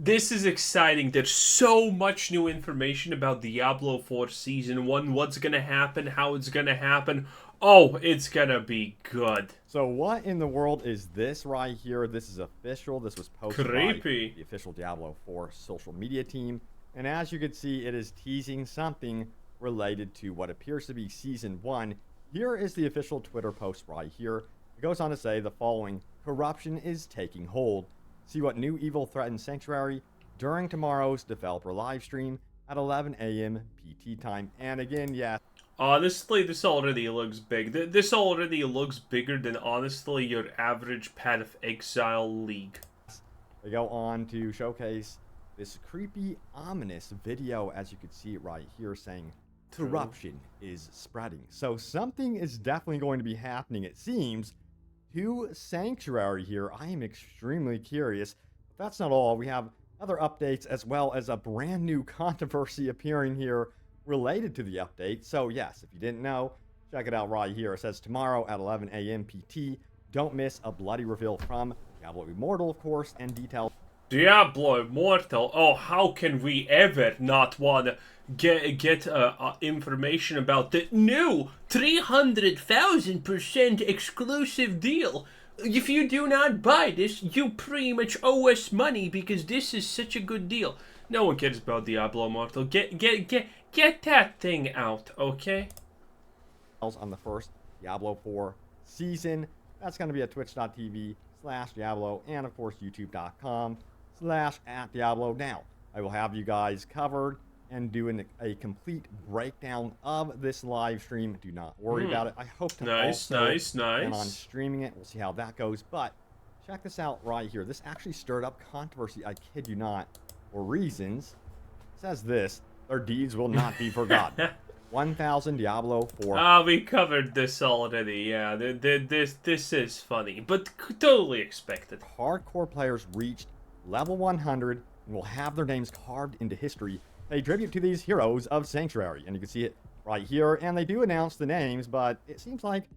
This is exciting. There's so much new information about Diablo 4 Season 1. What's gonna happen, how it's gonna happen. Oh, it's gonna be good. So what in the world is this right here? This is official. This was posted by Creepy. the official Diablo 4 social media team. And as you can see, it is teasing something related to what appears to be Season 1. Here is the official Twitter post right here. It goes on to say the following: corruption is taking hold. See what new evil threatens Sanctuary during tomorrow's developer live stream at 11 a.m. PT time. And again, yeah. Honestly, this already looks big. This already looks bigger than, honestly, your average Path of Exile League. They go on to showcase this creepy, ominous video, as you can see it right here, saying corruption is spreading. So something is definitely going to be happening, it seems, to Sanctuary here. I am extremely curious. But that's not all. We have other updates as well as a brand new controversy appearing here related to the update. So yes, if you didn't know, check it out right here. It says tomorrow at 11 a.m. PT. Don't miss a bloody reveal from Diablo Immortal, of course, and details. Diablo Immortal. Oh, how can we ever not want to get information about the new 300,000% exclusive deal? If you do not buy this, you pretty much owe us money because this is such a good deal. No one cares about Diablo Immortal. Get that thing out, okay? On the first Diablo 4 season. That's going to be at twitch.tv/Diablo and, of course, youtube.com/@Diablo. Now, I will have you guys covered and doing a complete breakdown of this live stream. Do not worry about it. I hope to nice. plan on streaming it. We'll see how that goes. But check this out right here. This actually stirred up controversy, I kid you not, for reasons. It says this: their deeds will not be forgotten. 1,000 Diablo 4. Ah, we covered this already. Yeah, this is funny, but totally expected. Hardcore players reached level 100 and will have their names carved into history. Pay tribute to these heroes of Sanctuary, and you can see it right here. And they do announce the names, but it seems like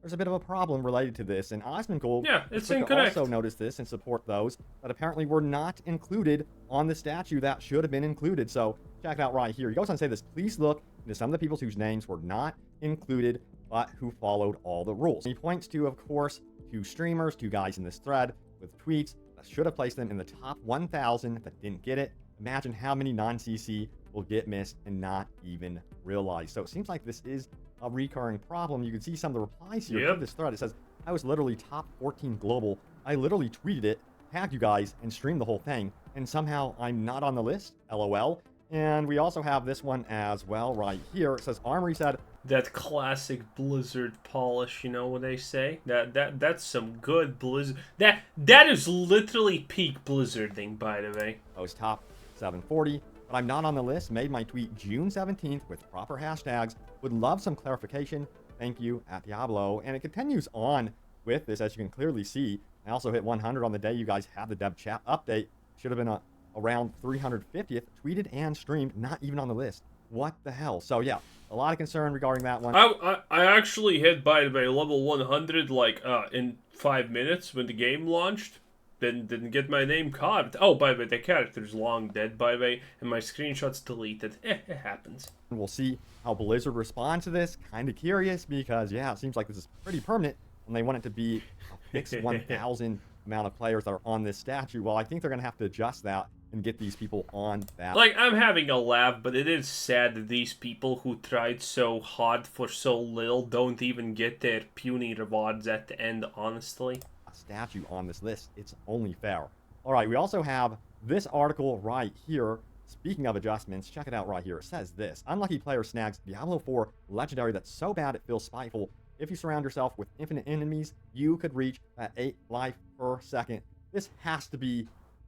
there's a bit of a problem related to this. And Osmongold, yeah, it's incorrect. Also notice this and support those that apparently were not included on the statue that should have been included. So check it out right here. He goes on to say this: please look into some of the people whose names were not included, but who followed all the rules. And he points to, of course, two streamers, two guys in this thread with tweets that should have placed them in the top 1,000 that didn't get it. Imagine how many non-CC will get missed and not even realize. So it seems like this is a recurring problem. You can see some of the replies here to this thread. It says, I was literally top 14 global. I literally tweeted it, tagged you guys, and streamed the whole thing. And somehow I'm not on the list. LOL. And we also have this one as well right here. It says, Armory said, that classic Blizzard polish, you know what they say? That's some good Blizzard. That is literally peak Blizzarding, by the way. I was top 740, but I'm not on the list. Made my tweet June 17th with proper hashtags. Would love some clarification. Thank you, @Diablo. And it continues on with this, as you can clearly see. I also hit 100 on the day you guys had the dev chat update. Should have been around 350th, tweeted and streamed, not even on the list. What the hell? So yeah, a lot of concern regarding that one. I actually hit, by the way, level 100 like in 5 minutes when the game launched. Didn't get my name carved. Oh, by the way, the character's long dead, by the way, and my screenshot's deleted. It happens. We'll see how Blizzard responds to this. Kind of curious because, yeah, it seems like this is pretty permanent, and they want it to be a fixed 1,000 amount of players that are on this statue. Well, I think they're going to have to adjust that and get these people on that. Like, I'm having a laugh, but it is sad that these people who tried so hard for so little don't even get their puny rewards at the end, honestly. Statue on this list. It's only fair. All right, we also have this article right here. Speaking of adjustments, check it out right here. It says this: unlucky player snags Diablo 4 legendary that's so bad it feels spiteful. If you surround yourself with infinite enemies, you could reach that 8 life per second. This has to be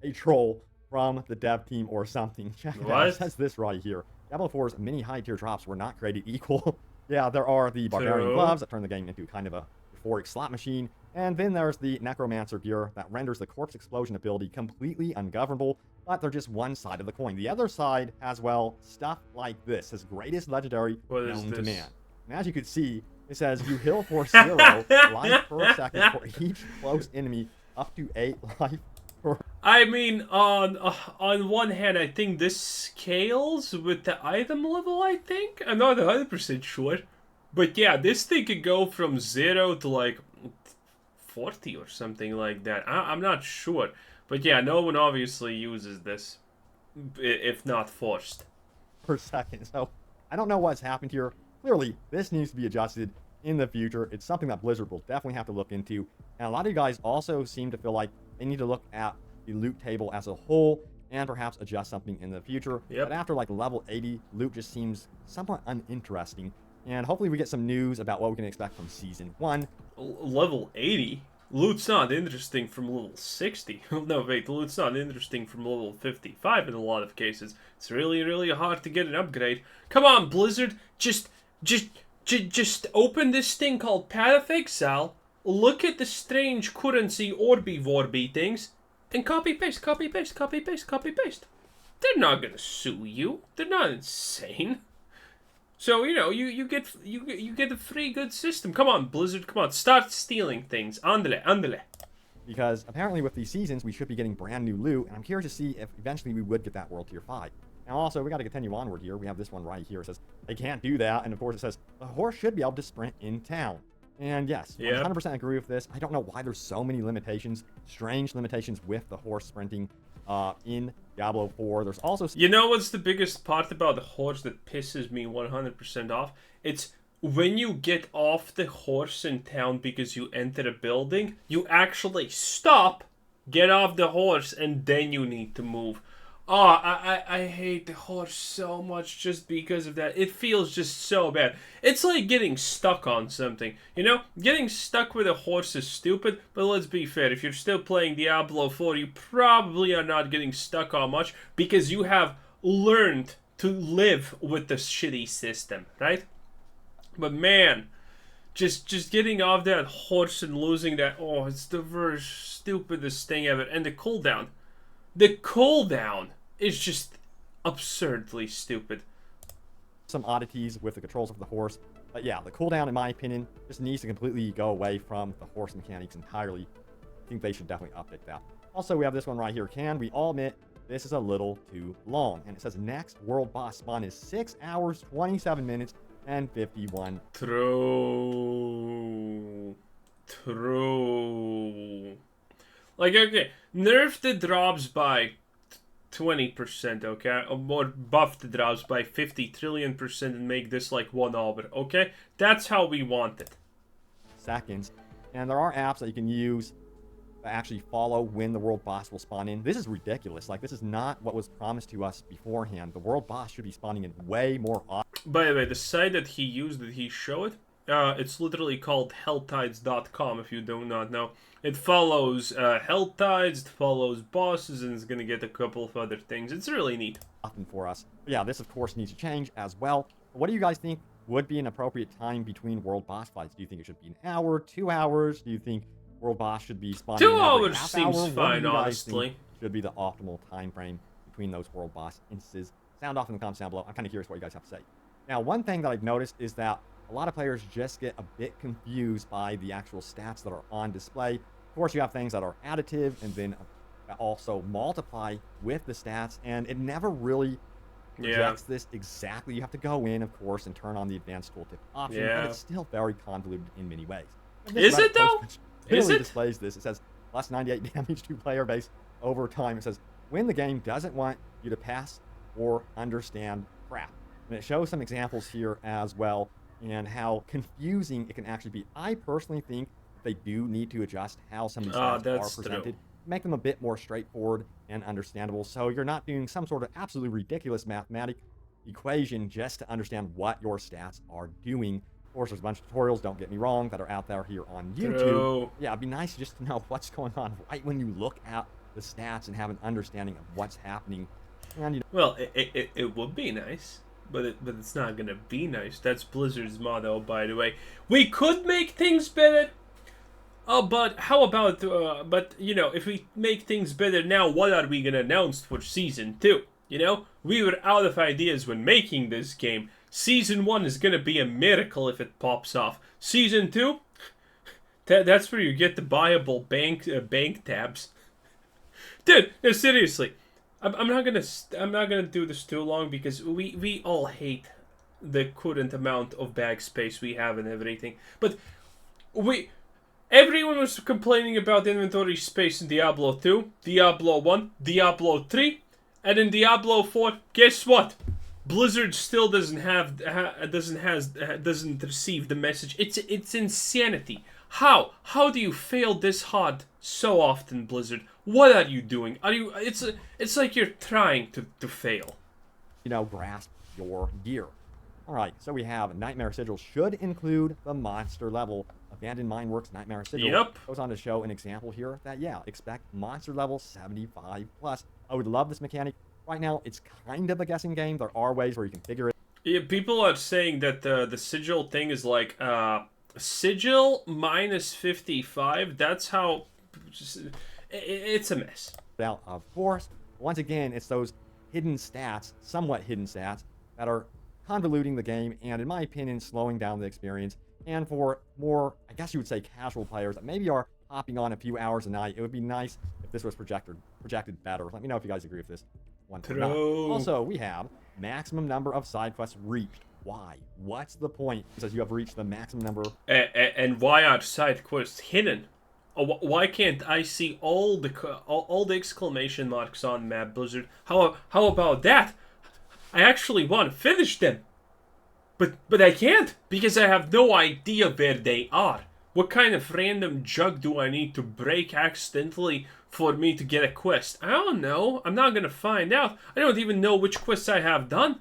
a troll from the dev team or something. Check it out. It says this right here: Diablo 4's many high tier drops were not created equal. Yeah, there are the barbarian gloves that turn the game into kind of a euphoric slot machine. And then there's the Necromancer gear that renders the corpse explosion ability completely ungovernable, but they're just one side of the coin. The other side has, well, stuff like this. His greatest legendary known to man. And as you can see, it says you heal for 0 life per second for each close enemy up to 8 life per I mean, on one hand, I think this scales with the item level, I think. I'm not 100% sure. But yeah, this thing could go from 0 to like 40 or something like that. I'm not sure. But yeah, no one obviously uses this, if not forced. Per second. So I don't know what's happened here. Clearly, this needs to be adjusted in the future. It's something that Blizzard will definitely have to look into. And a lot of you guys also seem to feel like they need to look at the loot table as a whole and perhaps adjust something in the future. Yep. But after like level 80, loot just seems somewhat uninteresting. And hopefully we get some news about what we can expect from Season 1. Level 80? Loot's not interesting from level 60. No, wait, loot's not interesting from level 55 in a lot of cases. It's really, really hard to get an upgrade. Come on, Blizzard, just open this thing called Path of Exile, look at the strange currency Orby-Warby things, and copy-paste, copy-paste, copy-paste, copy-paste. They're not gonna sue you. They're not insane. So, you know, you get a free good system. Come on, Blizzard, come on. Start stealing things. Andale, andale. Because apparently with these seasons, we should be getting brand new loot, and I'm curious to see if eventually we would get that World Tier 5. Now also, we got to continue onward here. We have this one right here. It says, they can't do that, and of course it says, the horse should be able to sprint in town. And yes, Yep. 100% agree with this. I don't know why there's so many limitations, strange limitations with the horse sprinting in Diablo 4. There's also... You know what's the biggest part about the horse that pisses me 100% off? It's when you get off the horse in town because you enter a building, you actually stop, get off the horse, and then you need to move. Oh, I hate the horse so much just because of that. It feels just so bad. It's like getting stuck on something. You know, getting stuck with a horse is stupid, but let's be fair. If you're still playing Diablo 4, you probably are not getting stuck on much because you have learned to live with the shitty system, right? But man, just getting off that horse and losing that, oh, it's the worst, stupidest thing ever. And the cooldown. The cooldown is just absurdly stupid. Some oddities with the controls of the horse. But yeah, the cooldown, in my opinion, just needs to completely go away from the horse mechanics entirely. I think they should definitely update that. Also, we have this one right here. Can we all admit this is a little too long? And it says next world boss spawn is 6 hours, 27 minutes, and 51. True. Like, okay, nerf the drops by 20%, okay? Or buff the drops by 50 trillion% and make this like 1 hour, okay? That's how we want it. Seconds. And there are apps that you can use to actually follow when the world boss will spawn in. This is ridiculous. Like, this is not what was promised to us beforehand. The world boss should be spawning in way more often. By the way, the site that he used, that he showed, it's literally called helltides.com, if you do not know. It follows Helltides, it follows bosses, and it's going to get a couple of other things. It's really neat. Often for us. But yeah, this of course needs to change as well. What do you guys think would be an appropriate time between world boss fights? Do you think it should be an hour, 2 hours? Do you think world boss should be spawning 2 in every hours half seems hour? fine, What do you guys honestly. think should be the optimal time frame between those world boss instances? Sound off in the comments down below. I'm kind of curious what you guys have to say. Now, one thing that I've noticed is that a lot of players just get a bit confused by the actual stats that are on display. Of course, you have things that are additive and then also multiply with the stats, and it never really projects this exactly. You have to go in, of course, and turn on the advanced tooltip option, but it's still very convoluted in many ways. Is it though? Is it? Displays this. It says plus 98 damage to player base over time. It says when the game doesn't want you to pass or understand crap. And it shows some examples here as well, and how confusing it can actually be. I personally think they do need to adjust how some of these stats are presented, make them a bit more straightforward and understandable, so you're not doing some sort of absolutely ridiculous mathematic equation just to understand what your stats are doing. Of course, there's a bunch of tutorials, don't get me wrong, that are out there here on YouTube. Yeah, it'd be nice just to know what's going on right when you look at the stats and have an understanding of what's happening. And, you know, well, it would be nice. But it's not gonna be nice. That's Blizzard's motto, by the way. We could make things better. But how about, but, you know, if we make things better now, what are we gonna announce for Season 2? You know? We were out of ideas when making this game. Season 1 is gonna be a miracle if it pops off. Season 2? That's where you get the buyable bank tabs. Dude, no, seriously. I'm not gonna do this too long because we all hate the current amount of bag space we have and everything. But everyone was complaining about inventory space in Diablo 2, Diablo 1, Diablo 3, and in Diablo 4, guess what? Blizzard still doesn't receive the message. It's insanity. How do you fail this hard so often, Blizzard? What are you doing? It's like you're trying to fail. Grasp your gear. Alright, so we have Nightmare Sigil should include the monster level. Abandoned Mineworks Nightmare Sigil goes on to show an example here that, yeah, expect monster level 75 plus. I would love this mechanic. Right now, it's kind of a guessing game. There are ways where you can figure it. Yeah, people are saying that the sigil thing is like sigil minus 55. That's how it's a mess. Now, of course, once again, it's those hidden stats, somewhat hidden stats, that are convoluting the game and, in my opinion, slowing down the experience. And for more, I guess you would say, casual players that maybe are hopping on a few hours a night, it would be nice if this was projected better. Let me know if you guys agree with this one or not. Also, we have maximum number of side quests reached. Why? What's the point? It says you have reached the maximum number. And why are side quests hidden? Why can't I see all the exclamation marks on map, Blizzard? How about that? I actually want to finish them. But I can't, because I have no idea where they are. What kind of random jug do I need to break accidentally for me to get a quest? I don't know. I'm not gonna find out. I don't even know which quests I have done.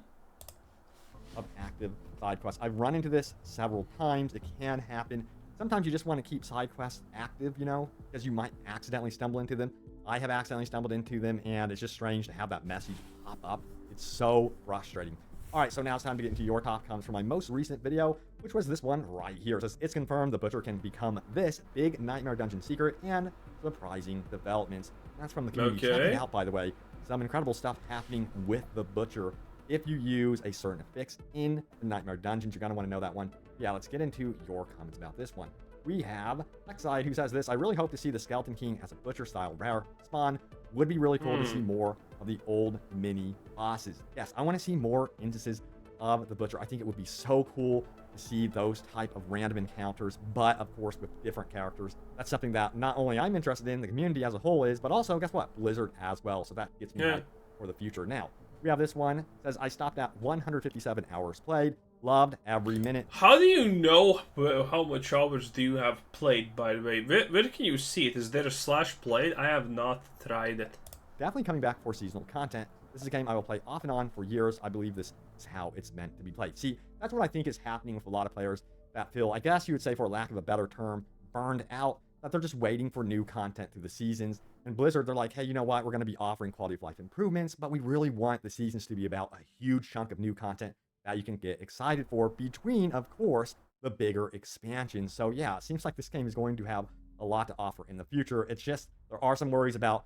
Of active side quests. I've run into this several times. It can happen. Sometimes you just want to keep side quests active, because you might accidentally stumble into them. I have accidentally stumbled into them, and it's just strange to have that message pop up. It's so frustrating. Alright, so now it's time to get into your top comments from my most recent video, which was this one right here. It says, it's confirmed the Butcher can become this big Nightmare Dungeon secret and surprising developments. That's from the community. Check it out, by the way. Some incredible stuff happening with the Butcher. If you use a certain fix in the Nightmare Dungeons, you're going to want to know that one. Yeah, let's get into your comments about this one. We have Lexide, who says this: I really hope to see the Skeleton King as a Butcher-style rare spawn. Would be really cool to see more of the old mini bosses. Yes, I want to see more instances of the Butcher. I think it would be so cool to see those type of random encounters, but of course with different characters. That's something that not only I'm interested in, the community as a whole is, but also, guess what? Blizzard as well. So that gets me hyped for the future. Now, we have this one. It says, I stopped at 157 hours played. Loved every minute. How do you know how much hours do you have played, by the way? Where can you see it? Is there a /played? I have not tried it. Definitely coming back for seasonal content. This is a game I will play off and on for years. I believe this is how it's meant to be played. See, that's what I think is happening with a lot of players that feel, I guess you would say for lack of a better term, burned out, that they're just waiting for new content through the seasons. And Blizzard, they're like, hey, you know what? We're going to be offering quality of life improvements, but we really want the seasons to be about a huge chunk of new content that you can get excited for between, of course, the bigger expansions. So yeah, it seems like this game is going to have a lot to offer in the future. It's just, there are some worries about,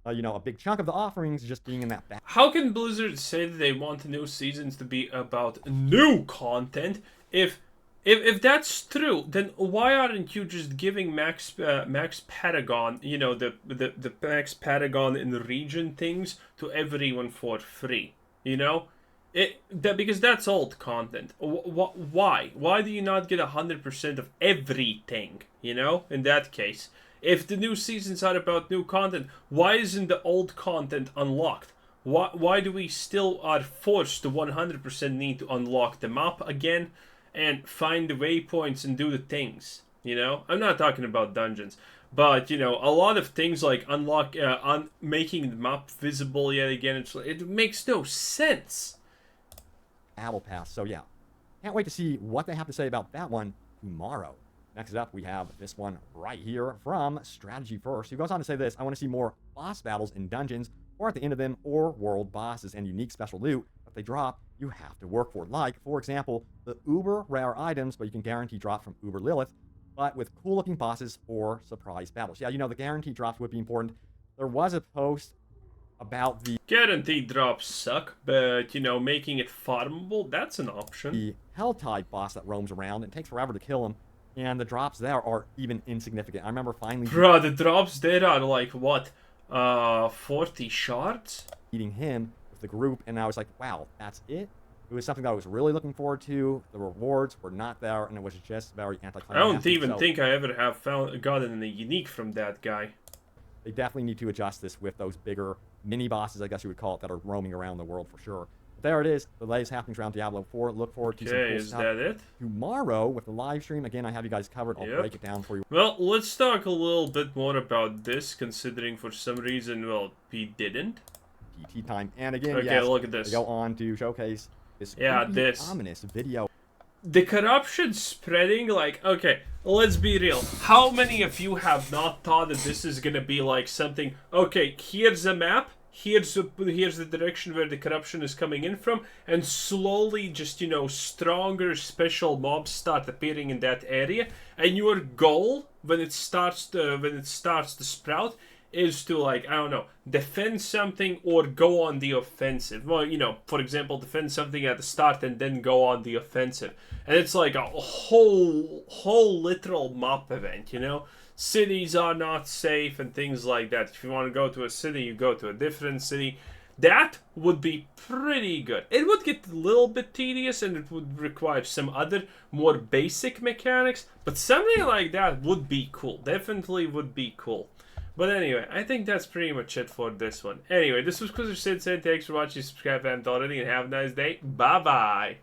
a big chunk of the offerings just being in that back. How can Blizzard say that they want the new seasons to be about new content? If that's true, then why aren't you just giving Max Patagon, the Max Patagon in the region things to everyone for free? Because that's old content. Why? Why do you not get 100% of everything? In that case, if the new seasons are about new content, why isn't the old content unlocked? Why do we still are forced to 100% need to unlock the map again and find the waypoints and do the things? I'm not talking about dungeons, but a lot of things like making the map visible yet again. It makes no sense. Battle Pass. So yeah, can't wait to see what they have to say about that one tomorrow. Next up, we have this one right here from Strategy First, who goes on to say this: I want to see more boss battles in dungeons, or at the end of them, or world bosses and unique special loot that they drop you have to work for. Like, for example, the uber rare items, but you can guarantee drop from Uber Lilith, but with cool looking bosses or surprise battles. Yeah, the guarantee drops would be important. There was a post about the guaranteed drops suck, but making it farmable, that's an option. The Helltide boss that roams around, and it takes forever to kill him, and the drops there are even insignificant. I remember finally... Bruh, the drops there are like, what? 40 shards? Eating him with the group, and I was like, wow, that's it? It was something that I was really looking forward to. The rewards were not there, and it was just very anticlimactic. I don't even so think I ever have gotten a unique from that guy. they definitely need to adjust this with those bigger mini-bosses, I guess you would call it, that are roaming around the world for sure. But there it is. The latest happenings around Diablo 4. Look forward to some Okay, cool is stuff. that it? Tomorrow, with the live stream, again, I have you guys covered. I'll Yep. break it down for you. Well, let's talk a little bit more about this, considering for some reason, well, he didn't. PT time. And again, Okay, yes, look at this. we go on to showcase this Yeah, creepy, this. ominous video. The corruption spreading, like, okay, let's be real. How many of you have not thought that this is gonna be like something, okay, here's a map, here's the direction where the corruption is coming in from, and slowly just, you know, stronger special mobs start appearing in that area, and your goal when it starts to sprout is to, like, I don't know, defend something or go on the offensive. Well, you know, for example, defend something at the start and then go on the offensive. And it's like a whole literal map event, you know? Cities are not safe and things like that. If you want to go to a city, you go to a different city. That would be pretty good. It would get a little bit tedious and it would require some other more basic mechanics, but something like that would be cool. Definitely would be cool. But anyway, I think that's pretty much it for this one. Anyway, this was Sid saying thanks for watching, subscribe if you haven't already, and have a nice day. Bye-bye.